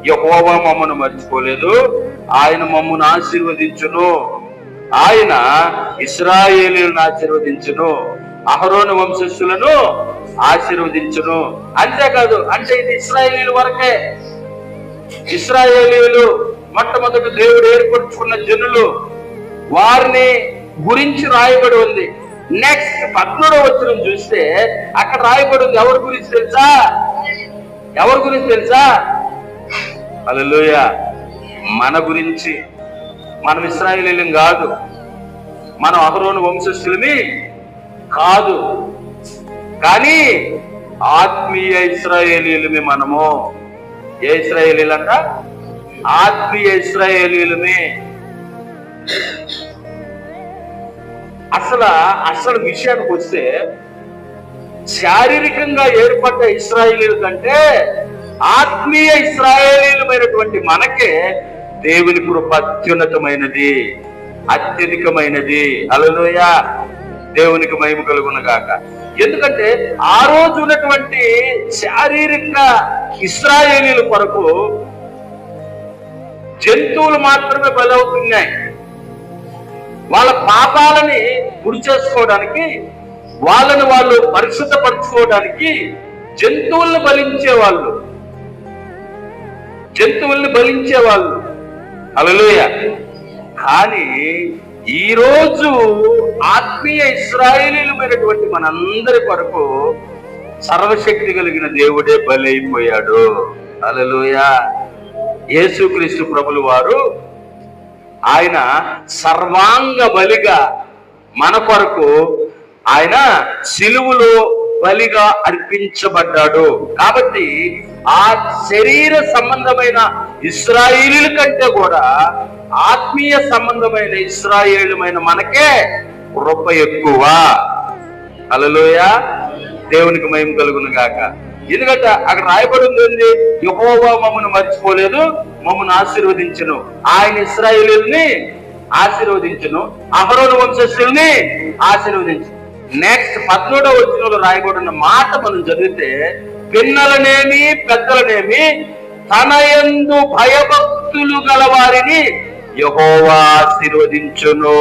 యెహోవా మమ్మను మర్చిపోలేదు, ఆయన మమ్మను ఆశీర్వదించును. ఆయన ఇశ్రాయేలీయులను ఆశీర్వదించును, అహరోను వంశస్థులను ఆశీర్వదించును. అంతేకాదు, అంటే ఇది ఇశ్రాయేలీయుల వరకే. ఇశ్రాయేలీయులు మొట్టమొదటి దేవుడు ఏర్పరచుకున్న జనులు, వారిని గురించి రాయబడి ఉంది. నెక్స్ట్ 13వ వచనం చూస్తే అక్కడ రాయబడి ఉంది ఎవరి గురించి తెలుసా? ఎవరి గురించి తెలుసా? హల్లెలూయా. మన గురించి. మనం ఇశ్రాయేలీయులం కాదు, మనం అహరోను వంశస్థులమి కాదు, కానీ ఆత్మీయ ఇశ్రాయేలీయులమే మనము. ఏ ఇశ్రాయేలీయులంట? ఆత్మీయ ఇశ్రాయేలీయులమే. అసలు విషయానికి వస్తే శారీరకంగా ఏర్పడ్డ ఇశ్రాయేలీయుల కంటే ఆత్మీయ ఇశ్రాయేలీయులమైనటువంటి మనకే దేవుని కృప అత్యున్నతమైనది, అత్యధికమైనది. హల్లెలూయా. దేవునికి మహిమ కలుగును గాక. ఎందుకంటే ఆ రోజు ఉన్నటువంటి శారీరక ఇశ్రాయేలీయుల కొరకు జంతువులు మాత్రమే బలవుతున్నాయి. వాళ్ళ పాపాలని గురి చేసుకోవడానికి, వాళ్ళని వాళ్ళు పరిశుద్ధపరచుకోవడానికి జంతువుల్ని బలించేవాళ్ళు. హల్లెలూయా. కానీ ఈరోజు ఆత్మీయ ఇశ్రాయేలీయులమైనటువంటి మనందరి కొరకు సర్వశక్తి కలిగిన దేవుడే బలైపోయాడు. హల్లెలూయా. యేసుక్రీస్తు ప్రభులు వారు ఆయన సర్వాంగ బలిగా మన కొరకు ఆయన సిలువలో బలిగా అర్పించబడ్డాడు. కాబట్టి ఆ శరీర సంబంధమైన ఇశ్రాయేలీయుల కంటే కూడా ఆత్మీయ సంబంధమైన ఇశ్రాయేలుమైన మనకే కృప ఎక్కువ. హల్లెలూయా. దేవునికి మహిమ కలుగును గాక. ఎందుకంటే అక్కడ రాయబడింది ఏంది? యెహోవా మమ్మను మర్చిపోలేదు, మమ్మను ఆశీర్వదించును. ఆయన ఇశ్రాయేలీయుల్ని ఆశీర్వదించును, అహరోను వంశస్థుల్ని ఆశీర్వదించు. నెక్స్ట్ 13వ వచనంలో రాయబడిన మాట మనం చదివితే, పిన్నలనేమి పెద్దలనేమి తన యందు భయభక్తులు గల వారిని యెహోవా ఆశీర్వదించును.